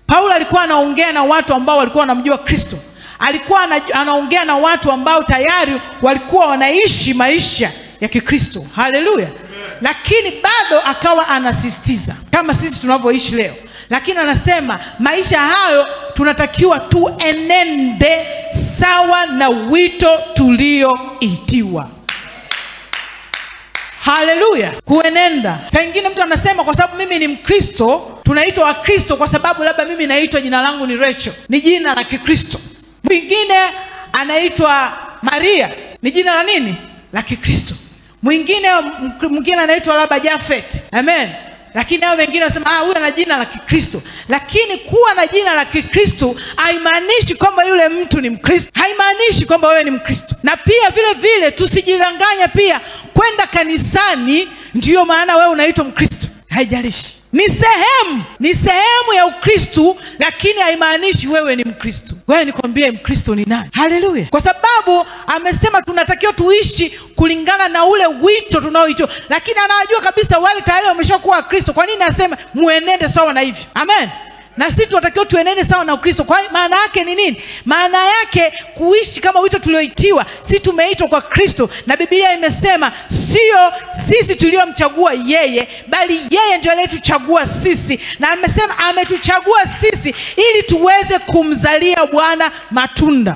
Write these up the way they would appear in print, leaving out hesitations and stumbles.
Paulo alikuwa anaongea na watu ambao walikuwa wanamjua Kristo. Alikuwa anaongea na watu ambao tayari walikuwa wanaishi maisha ya Kikristo. Haleluya. Lakini bado akawa anasisitiza kama sisi tunavyoishi leo. Lakini anasema maisha hayo tunatakiwa tuenende sawa na wito tulioitiwa. Haleluya. Kuenenda. Saa nyingine mtu anasema kwa sababu mimi ni Mkristo, tunaitwa wa Kristo kwa sababu labda mimi naitwa jina langu ni Rachel, ni jina la Kikristo. Mwingine anaitwa Maria, ni jina la nini? La Kikristo. Mwingine anaitwa labda Jafet. Amen. Lakini hao wengine wanasema huyu ana jina la Kikristo. Lakini kuwa na jina la Kikristo haimaanishi kwamba yule mtu ni Mkristo. Haimaanishi kwamba wewe ni Mkristo. Na pia vile vile tusijidanganye pia kwenda kanisani ndio maana wewe unaitwa Mkristo. Haijalishi. Ni sehemu ya Ukristo, lakini haimaanishi wewe ni Mkristo. Wewe nikwambie Mkristo ni nani? Haleluya. Kwa sababu amesema tunatakiwa tuishi kulingana na ule wito tunaoitwa. Lakini anajua kabisa wale tayari wameshakuwa Kristo. Kwa nini anasema muenende sawa na hivi? Amen. Na sisi tunatakiwa tuenende sawa na Ukristo. Kwa maana yake ni nini? Maana yake kuishi kama wito tulioitiwa. Sisi tumeitwa kwa Kristo, na Biblia imesema sio sisi tuliomchagua yeye, bali yeye ndiye aliyetuchagua sisi. Na amesema ametuchagua sisi ili tuweze kumzalia Bwana matunda.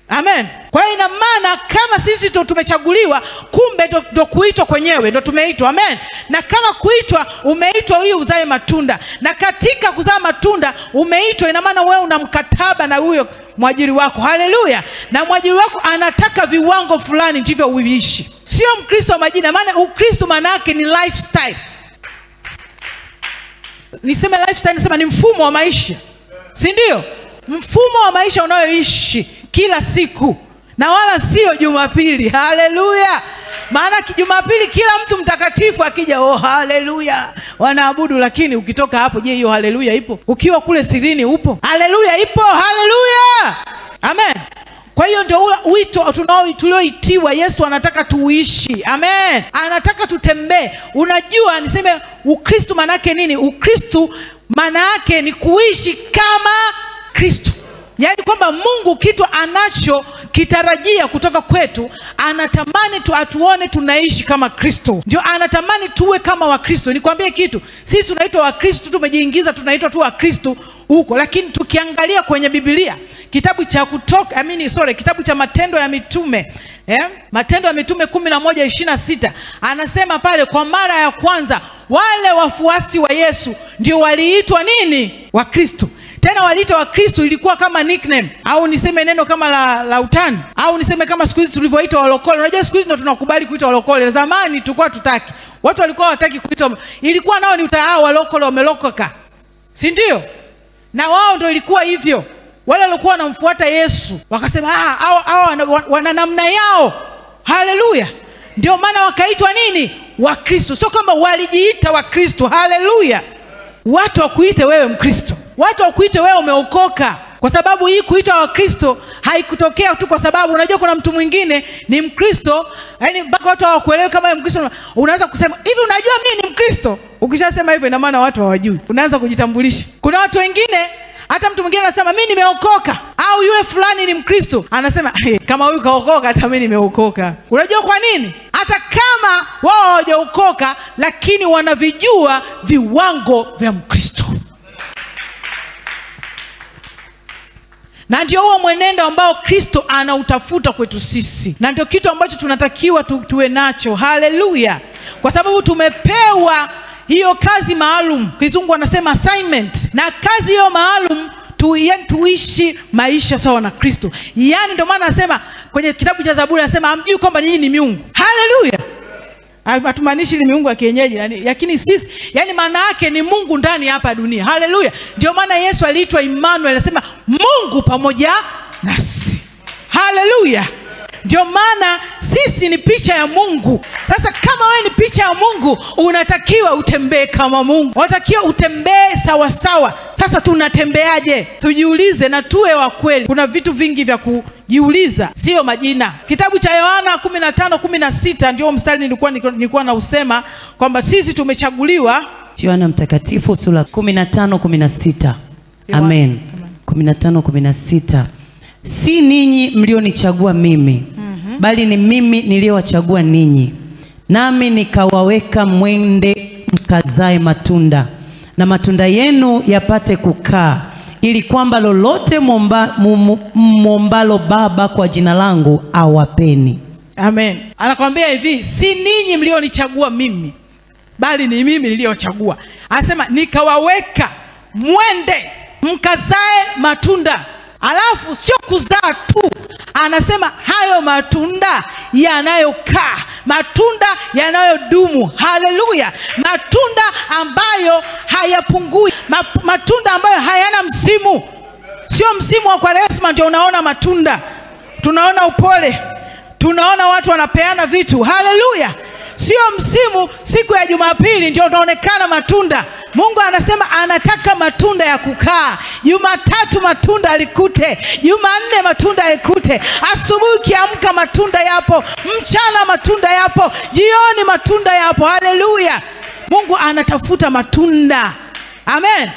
Amen. Kwa hiyo ina maana kama sisi tumechaguliwa, kumbe ndo kuitwa kwenyewe ndo tumeitwa. Amen. Na kama kuitwa, umeitwa ili uzae matunda. Na katika kuzaa matunda umeitwa, ina maana wewe una mkataba na huyo mwajiri wako. Haleluya. Na mwajiri wako anataka viwango fulani ndivyo uishi. Sio Mkristo wa majina. Maana Ukristo maana yake ni lifestyle. Niseme lifestyle, nisema ni mfumo wa maisha. Si ndio? Mfumo wa maisha unayoishi kila siku, na wala sio Jumapili. Haleluya. Maana Jumapili kila mtu mtakatifu akija, haleluya, wanaabudu. Lakini ukitoka hapo, je, hiyo haleluya ipo? Ukiwa kule sirini upo? Haleluya ipo? Haleluya. Amen. Kwa hiyo ndio wito tulioitiwa. Yesu anataka tuishi. Amen. Anataka tutembee. Unajua niseme Ukristo maana yake nini? Ukristo maana yake ni kuishi kama Kristo. Yaani kwamba Mungu kitu anacho kitarajia kutoka kwetu, anatamani atuone tunaishi kama Kristo. Ndio anatamani tuwe kama wa Kristo. Nikwambie kitu, sisi tunaitwa wa Kristo, tumejiingiza tunaitwa tu wa Kristo huko. Lakini tukiangalia kwenye Biblia, kitabu cha kitabu cha Matendo ya Mitume, Matendo ya Mitume 11:26, anasema pale kwa mara ya kwanza wale wafuasi wa Yesu ndio waliitwa nini? Wa Kristo. Tena waliitwa wa Kristo ilikuwa kama nickname, au niseme neno kama la utani, au niseme kama siku hizi tulivyoitwa walokole. Unajua siku hizi ndo tunakubali kuitwa walokole. Zamani tulikuwa tutaki. Watu walikuwa hawataki kuitwa. Ilikuwa nao ni walokole wamelokoka. Si ndio? Na wao ndo ilikuwa hivyo. Wale walikuwa wanamfuata Yesu wakasema wana namna yao. Haleluya. Ndio maana wakaitwa nini? Wa Kristo. Sio kama walijiita wa Kristo. Haleluya. Watu wakuite wewe Mkristo. Watu wakuite wewe umeokoka. Kwa sababu hii kuitwa wa Kristo haikutokea tu kwa sababu unajua kuna mtu mwingine ni Mkristo, yaani mpaka watu hawakuelewi kama yeye Mkristo. Unaanza kusema, "Hivi unajua mimi ni Mkristo?" Ukishasema hivyo ina maana watu hawajui. Unaanza kujitambulisha. Kuna watu wengine, hata mtu mwingine anasema mimi nimeokoka, au yule fulani ni Mkristo, anasema kama huyu kaokoka hata mimi nimeokoka. Unajua kwa nini? Hata kama wao hawajaokoka, lakini wanavijua viwango vya Mkristo. Na ndio huo mwenendo ambao Kristo anautafuta kwetu sisi. Na ndio kitu ambacho tunatakiwa tuwe nacho. Haleluya. Kwa sababu tumepewa hiyo kazi maalum. Kizungu wanasema assignment. Na kazi hiyo maalum tuishi maisha sawa na Kristo. Yaani ndio maana anasema kwenye kitabu cha Zaburi anasema hamjui kwamba nyinyi ni miungu. Haleluya. Hatumaanishi ni miungu ya kienyeji, lakini sisi, yani maana yake ni Mungu ndani hapa dunia. Haleluya. Ndio maana Yesu aliitwa Emmanuel, anasema Mungu pamoja nasi. Haleluya. Ndio maana sisi ni picha ya Mungu. Sasa kama wewe ni picha ya Mungu, unatakiwa utembee kama Mungu. Unatakiwa utembee sawa sawa. Sasa tunatembeaje? Tujiulize na tuwe wa kweli. Kuna vitu vingi vya kujiuliza, sio majina. Kitabu cha Yohana 15:16 ndio mstari nilikuwa na usema kwamba sisi tumechaguliwa Yohana Mtakatifu sura 15:16. Amen. 15:16. Si ninyi mlionichagua mimi, bali ni mimi niliowachagua ninyi. Nami nikawaweka mwende mkazae matunda, na matunda yenu yapate kukaa, ili kwamba lolote muombalo Baba kwa jina langu awapeni. Amen. Anakuambia hivi, si ninyi mlionichagua mimi, bali ni mimi niliowachagua. Anasema nikawaweka mwende mkazae matunda. Alafu sio kuzaa tu, anasema hayo matunda yanayokaa, matunda yanayodumu. Haleluya. Matunda ambayo hayapungui, matunda ambayo hayana msimu. Sio msimu wa Kwaresma ndio unaona matunda, tunaona upole, tunaona watu wanapeana vitu. Haleluya. Sio msimu siku ya Jumapili ndio unaonekana matunda. Mungu anasema anataka matunda ya kukaa. Jumatatu matunda alikute, Jumanne matunda alikute, asubuhi kiamka matunda yapo, mchana matunda yapo, jioni matunda yapo. Haleluya. Mungu anatafuta matunda. Amen.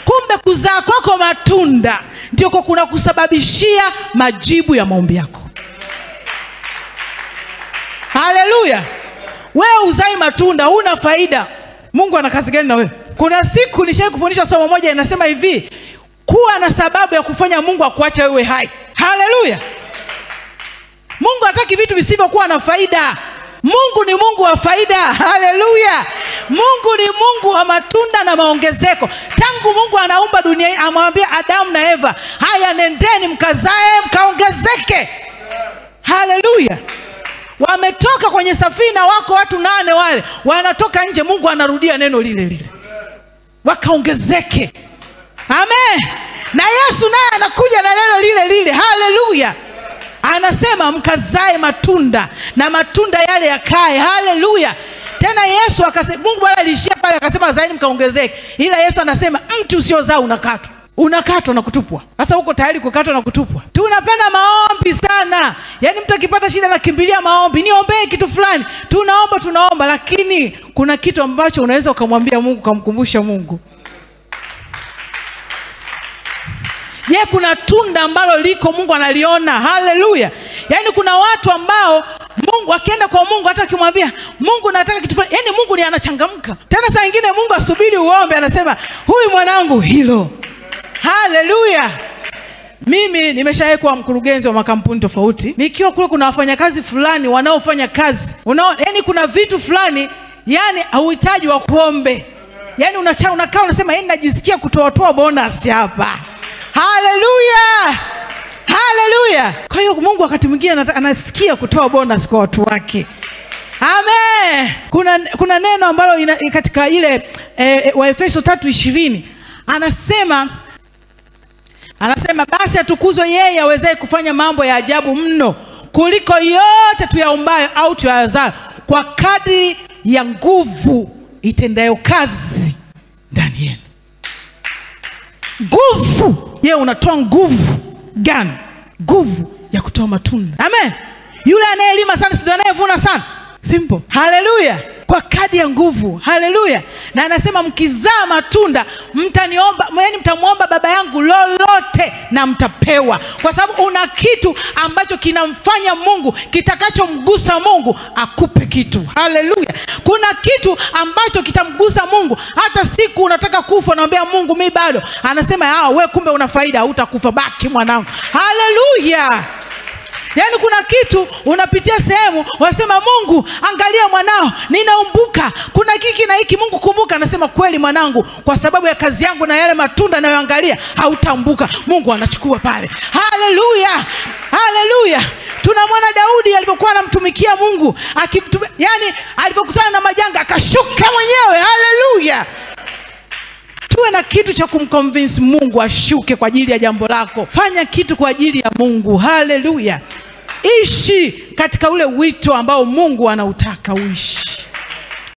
Kumbe kuzaa kwako matunda ndio kuna kusababishia majibu ya maombi yako. Haleluya. Wewe uzai matunda huna faida, Mungu ana kazi gani na wewe? Kuna siku nishawahi kufundisha somo moja inasema hivi, kuwa na sababu ya kufanya Mungu akuache wewe hai. Haleluya. Mungu hataki vitu visivyokuwa na faida. Mungu ni Mungu wa faida. Haleluya. Mungu ni Mungu wa matunda na maongezeko. Tangu Mungu anaumba dunia hii amwambia Adamu na Eva, haya nendeni mkazae mkaongezeke. Haleluya. Wametoka kwenye safina, wako watu 8 wale, wanatoka nje, Mungu anarudia neno lile lile, wakaongezeke. Amen. Na Yesu naye anakuja na neno lile lile. Haleluya. Anasema mkazae matunda na matunda yale yakae. Haleluya. Tena Yesu akasema, Mungu Bwana alishia pale akasema zaeni mkaongezeke. Ila Yesu anasema mtu usiozaa unakatwa na kutupwa. Sasa uko tayari kukatwa na kutupwa? Tunapenda maombi sana. Yaani mtu akipata shida anakimbilia maombi, niombee kitu fulani. Tunaomba, lakini kuna kitu ambacho unaweza ukamwambia Mungu, kumkumbusha Mungu. Je, kuna tunda ambalo liko Mungu analiona? Haleluya. Yaani kuna watu ambao Mungu akienda kwa Mungu hata akimwambia Mungu nataka kitu fulani, yaani Mungu ni anachangamka. Tena saa nyingine Mungu asubiri uombe, anasema huyu mwanangu hilo. Haleluya. Mimi nimeshawahi kuwa mkurugenzi wa makampuni tofauti. Nikiwa kule kuna wafanyakazi fulani wanaofanya kazi, yaani kuna vitu fulani yaani hauhitaji wa kuombe. Yaani unakaa unasema yaani najisikia kutoa bonus hapa. Haleluya. Haleluya. Kwa hiyo Mungu wakati mwingine anasikia kutoa bonus kwa watu wake. Amen. Kuna neno ambalo katika ile Waefeso 3:20 anasema basi atukuzwe yeye awezaye kufanya mambo ya ajabu mno kuliko yote tuyaombayo au tuyawazayo, kwa kadri ya nguvu itendayo kazi ndani yenu. Nguvu. Yeye unatoa nguvu gani? Nguvu ya kutoa matunda. Amen. Yule anayelima sana ndio anayevuna sana. Simple. Haleluya. Kwa kadri ya nguvu. Haleluya. Na anasema mkizaa matunda mtaniomba, yaani mtamuomba Baba yangu lolote na mtapewa. Kwa sababu una kitu ambacho kinamfanya Mungu, kitakachomgusa Mungu akupe kitu. Haleluya. Kuna kitu ambacho kitamgusa Mungu. Hata siku unataka kufa unaambia Mungu mimi bado, anasema wewe kumbe una faida, hutakufa, baki mwanangu. Haleluya. Yaani kuna kitu unapitia sehemu, wasema Mungu angalia mwanao, ninaumbuka, kuna kiki na hiki, Mungu kumbuka. Anasema kweli mwanangu, kwa sababu ya kazi yangu na yale matunda nayoangalia hautambuka. Mungu anachukua pale. Haleluya. Haleluya. Tunamwona Daudi alivyokuwa anamtumikia Mungu, yaani alipokutana na majanga akashuka mwenyewe. Haleluya. Tuwe na kitu cha kumconvince Mungu ashuke kwa ajili ya jambo lako. Fanya kitu kwa ajili ya Mungu. Haleluya. Ishi katika ule wito ambao Mungu anautaka uishi.